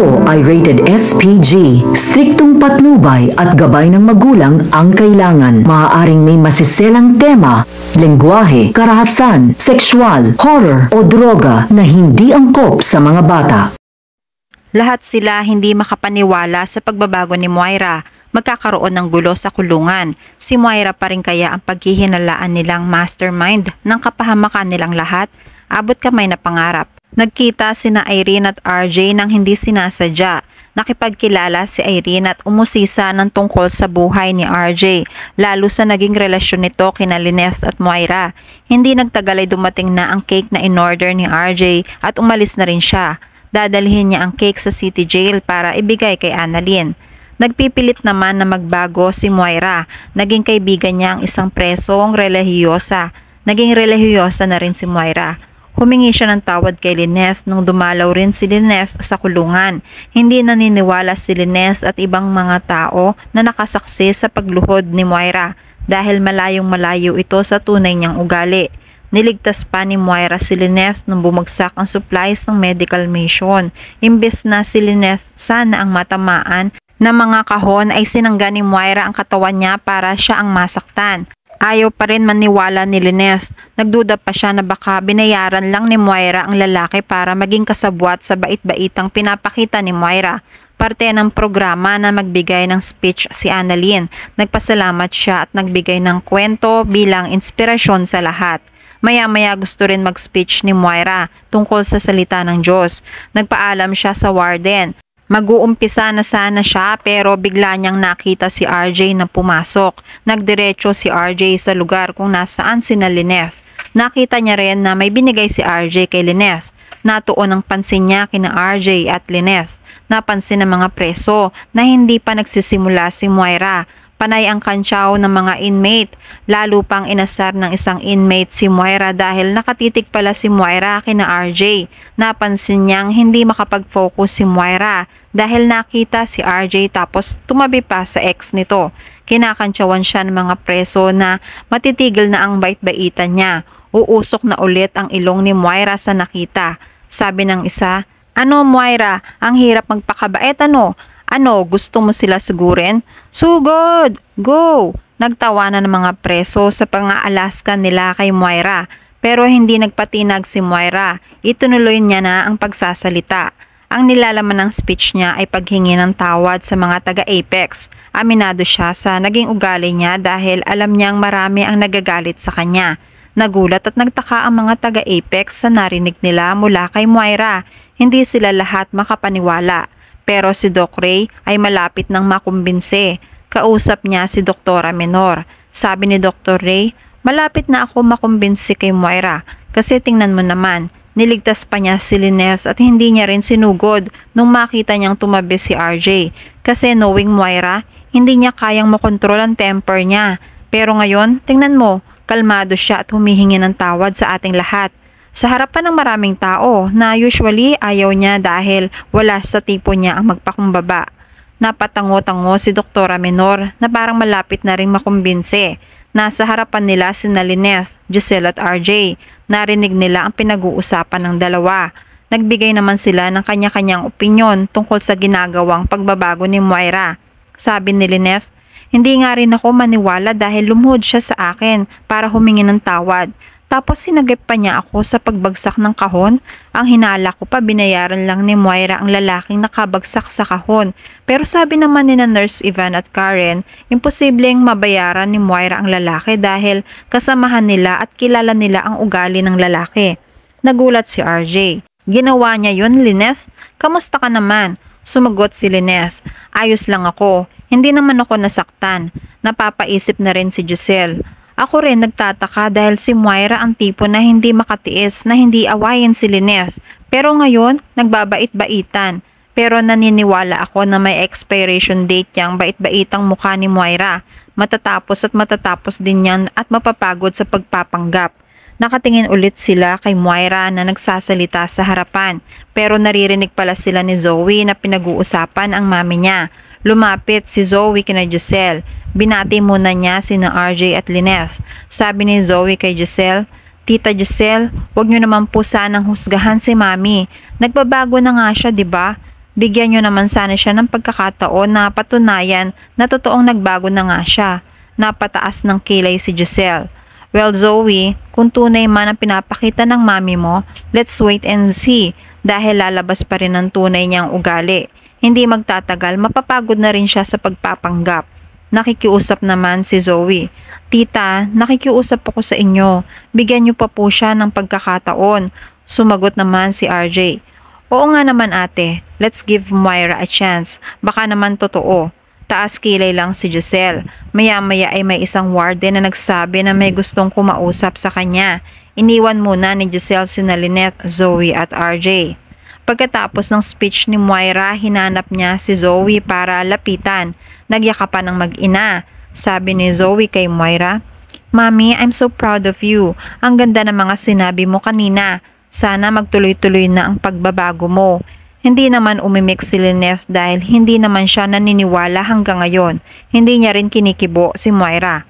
Ito ay rated SPG. Striktong patnubay at gabay ng magulang ang kailangan. Maaaring may masiselang tema, lengguwahe, karahasan, sexual, horror o droga na hindi angkop sa mga bata. Lahat sila hindi makapaniwala sa pagbabago ni Moira. Magkakaroon ng gulo sa kulungan. Si Moira pa rin kaya ang paghihinalaan nilang mastermind ng kapahamakan nilang lahat? Abot kamay na pangarap. Nagkita sina Irene at RJ nang hindi sinasadya. Nakipagkilala si Irene at umusisa ng tungkol sa buhay ni RJ, lalo sa naging relasyon nito kina Lineth at Moira. Hindi nagtagal ay dumating na ang cake na in-order ni RJ at umalis na rin siya. Dadalhin niya ang cake sa city jail para ibigay kay Annalyn. Nagpipilit naman na magbago si Moira. Naging kaibigan niya ang isang presong relihiyosa. Naging relihiyosa na rin si Moira. Humingi siya ng tawad kay Lineth nung dumalaw rin si Lineth sa kulungan. Hindi naniniwala si Lineth at ibang mga tao na nakasaksi sa pagluhod ni Moira dahil malayong malayo ito sa tunay niyang ugali. Niligtas pa ni Moira si Lineth nung bumagsak ang supplies ng medical mission. Imbes na si Lineth sana ang matamaan na mga kahon ay sinangga ni Moira ang katawan niya para siya ang masaktan. Ayaw pa rin maniwala ni Lineth. Nagduda pa siya na baka binayaran lang ni Moira ang lalaki para maging kasabwat sa bait-baitang pinapakita ni Moira. Parte ng programa na magbigay ng speech si Annalyn. Nagpasalamat siya at nagbigay ng kwento bilang inspirasyon sa lahat. Maya-maya gusto rin mag-speech ni Moira tungkol sa salita ng Diyos. Nagpaalam siya sa warden. Mag-uumpisa na sana siya pero bigla niyang nakita si RJ na pumasok. Nagdiretso si RJ sa lugar kung nasaan sina Lineth. Nakita niya rin na may binigay si RJ kay Lineth. Natuon ang pansin niya kina RJ at Lineth. Napansin ng mga preso na hindi pa nagsisimula si Moira. Panay ang kantsaw ng mga inmate. Lalo pang inasar ng isang inmate si Moira dahil nakatitig pala si Moira kina RJ. Napansin niyang hindi makapag-focus si Moira dahil nakita si RJ tapos tumabi pa sa ex nito. Kinakantsawan siya ng mga preso na matitigil na ang bait-baitan niya. Uusok na ulit ang ilong ni Moira sa nakita. Sabi ng isa, "Ano Moira, ang hirap magpakabait ano? Ano, gusto mo sila sugurin? Sugod! Go!" Nagtawanan ng mga preso sa pang-aalaskan nila kay Moira. Pero hindi nagpatinag si Moira. Itunuloy niya na ang pagsasalita. Ang nilalaman ng speech niya ay paghingi ng tawad sa mga taga-Apex. Aminado siya sa naging ugali niya dahil alam niyang marami ang nagagalit sa kanya. Nagulat at nagtaka ang mga taga-Apex sa narinig nila mula kay Moira. Hindi sila lahat makapaniwala. Pero si Doc Ray ay malapit nang makumbinse. Kausap niya si Doktora Menor. Sabi ni Dr. Ray, "Malapit na ako makumbinse kay Moira kasi tingnan mo naman, niligtas pa niya si Lineth at hindi niya rin sinugod nung makita niyang tumabi si RJ. Kasi knowing Moira, hindi niya kayang makontrol ang temper niya. Pero ngayon, tingnan mo, kalmado siya at humihingi ng tawad sa ating lahat. Sa harapan ng maraming tao na usually ayaw niya dahil wala sa tipo niya ang magpakumbaba." Napatango-tango si Doktora Menor na parang malapit na rin makumbinse. Nasa harapan nila sina Lineth, Giselle at RJ. Narinig nila ang pinag-uusapan ng dalawa. Nagbigay naman sila ng kanya-kanyang opinyon tungkol sa ginagawang pagbabago ni Moira. Sabi ni Lineth, "Hindi nga rin ako maniwala dahil lumuhod siya sa akin para humingi ng tawad. Tapos sinagip pa niya ako sa pagbagsak ng kahon. Ang hinala ko pa binayaran lang ni Moira ang lalaking nakabagsak sa kahon. Pero sabi naman ni na Nurse Ivan at Karen, imposibleng mabayaran ni Moira ang lalaki dahil kasamahan nila at kilala nila ang ugali ng lalaki." Nagulat si RJ. "Ginawa niya yun, Lineth? Kamusta ka naman?" Sumagot si Lineth, "Ayos lang ako. Hindi naman ako nasaktan." Napapaisip na rin si Giselle. "Ako rin nagtataka dahil si Moira ang tipo na hindi makatiis na hindi awayin si Lineth. Pero ngayon, nagbabait-baitan. Pero naniniwala ako na may expiration date yang bait-baitang mukha ni Moira. Matatapos at matatapos din yan at mapapagod sa pagpapanggap." Nakatingin ulit sila kay Moira na nagsasalita sa harapan. Pero naririnig pala sila ni Zoe na pinag-uusapan ang mami niya. Lumapit si Zoe kina Giselle. Binati muna niya sina RJ at Lineth. Sabi ni Zoe kay Giselle, "Tita Giselle, wag niyo naman po sanang husgahan si Mami. Nagbabago na nga siya, 'di ba? Bigyan nyo naman sana siya ng pagkakataon na patunayan na totoong nagbago na nga siya. Napataas ng kilay si Giselle. Well, Zoe, kung tunay man ang pinapakita ng mami mo, let's wait and see dahil lalabas pa rin ang tunay niyang ugali. Hindi magtatagal, mapapagod na rin siya sa pagpapanggap. Nakikiusap naman si Zoe. Tita, nakikiusap ako sa inyo. Bigyan niyo pa po siya ng pagkakataon. Sumagot naman si RJ. Oo nga naman ate, let's give Moira a chance. Baka naman totoo. Taas kilay lang si Giselle. Maya-maya ay may isang warden na nagsabi na may gustong kumausap sa kanya. Iniwan muna ni Giselle sina Lynette, Zoe at RJ. Pagkatapos ng speech ni Moira, hinanap niya si Zoe para lapitan. Nagyakapan ng mag-ina. Sabi ni Zoe kay Moira, Mami, I'm so proud of you. Ang ganda ng mga sinabi mo kanina. Sana magtuloy-tuloy na ang pagbabago mo. Hindi naman umimik si Lynette dahil hindi naman siya naniniwala hanggang ngayon. Hindi niya rin kinikibo si Moira.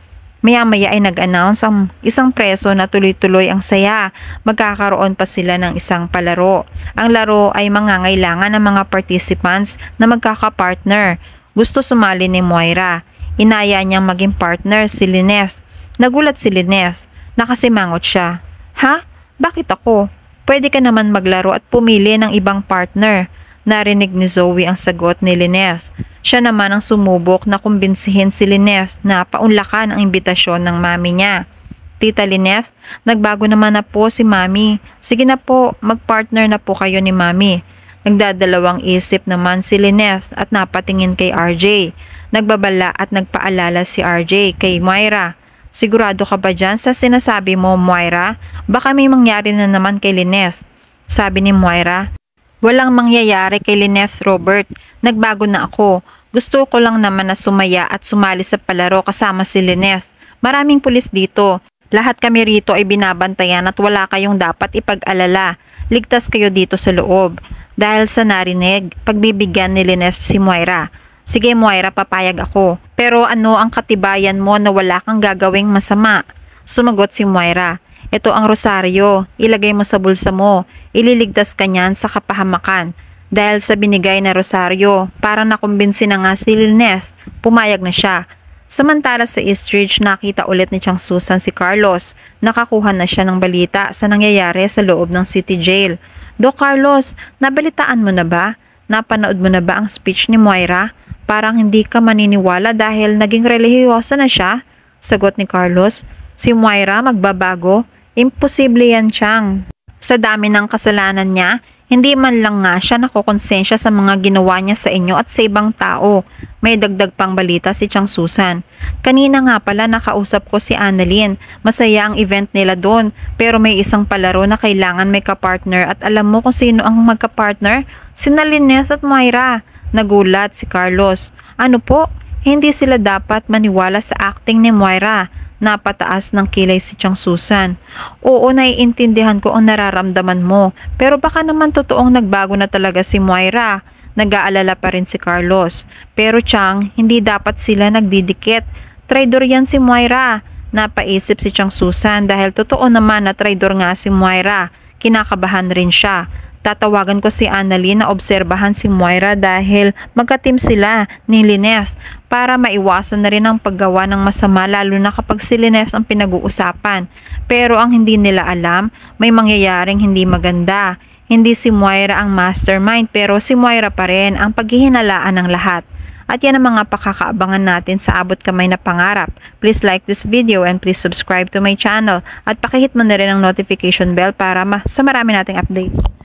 Maya-maya ay nag-announce ang isang preso na tuloy-tuloy ang saya. Magkakaroon pa sila ng isang palaro. Ang laro ay mangangailangan ng mga participants na magkakapartner. Gusto sumali ni Moira. Inaya niyang maging partner si Lynette. Nagulat si Lynette. Nakasimangot siya. Ha? Bakit ako? Pwede ka naman maglaro at pumili ng ibang partner. Narinig ni Zoe ang sagot ni Lynette. Siya naman ang sumubok na kumbinsihin si Lynette na paunlakan ang imbitasyon ng mami niya. Tita Lynette, nagbago naman na po si mami. Sige na po, magpartner na po kayo ni mami. Nagdadalawang isip naman si Lynette at napatingin kay RJ. Nagbabala at nagpaalala si RJ kay Moira. Sigurado ka ba dyan sa sinasabi mo, Moira? Baka may mangyari na naman kay Lynette. Sabi ni Moira, walang mangyayari kay Lynette, Robert. Nagbago na ako. Gusto ko lang naman na sumaya at sumali sa palaro kasama si Lynette. Maraming pulis dito. Lahat kami rito ay binabantayan at wala kayong dapat ipag-alala. Ligtas kayo dito sa loob. Dahil sa narinig, pagbibigyan ni Lynette si Moira. Sige Moira, papayag ako. Pero ano ang katibayan mo na wala kang gagawing masama? Sumagot si Moira. Ito ang rosaryo. Ilagay mo sa bulsa mo. Ililigtas ka niyan sa kapahamakan. Dahil sa binigay na rosaryo, parang nakumbinsi na nga si Lynette. Pumayag na siya. Samantala sa Eastridge, nakita ulit ni Chang Susan si Carlos. Nakakuha na siya ng balita sa nangyayari sa loob ng city jail. Doc Carlos, nabalitaan mo na ba? Napanood mo na ba ang speech ni Moira? Parang hindi ka maniniwala dahil naging relihiyosa na siya. Sagot ni Carlos, si Moira magbabago? Imposible yan, Chang. Sa dami ng kasalanan niya, hindi man lang nga siya nakokonsensya sa mga ginawa niya sa inyo at sa ibang tao. May dagdag pang balita si Chang Susan. Kanina nga pala nakausap ko si Annalyn. Masaya ang event nila doon, pero may isang palaro na kailangan may kapartner at alam mo kung sino ang magkapartner? Sina Lynette at Moira. Nagulat si Carlos. Ano po? Hindi sila dapat maniwala sa acting ni Moira. Napataas ng kilay si Chang Susan. Oo, naiintindihan ko ang nararamdaman mo. Pero baka naman totoong nagbago na talaga si Moira. Nag-aalala pa rin si Carlos. Pero Chang, hindi dapat sila nagdidikit. Traidor yan si Moira. Napaisip si Chang Susan dahil totoo naman na traidor nga si Moira. Kinakabahan rin siya. Tatawagan ko si Annalyn na obserbahan si Moira dahil magka-team sila ni Lynette para maiwasan na rin ang paggawa ng masama lalo na kapag si Lynette ang pinag-uusapan. Pero ang hindi nila alam, may mangyayaring hindi maganda. Hindi si Moira ang mastermind pero si Moira pa rin ang paghihinalaan ng lahat. At yan ang mga pakakaabangan natin sa Abot Kamay na Pangarap. Please like this video and please subscribe to my channel at pakihit mo na rin ang notification bell para sa marami nating updates.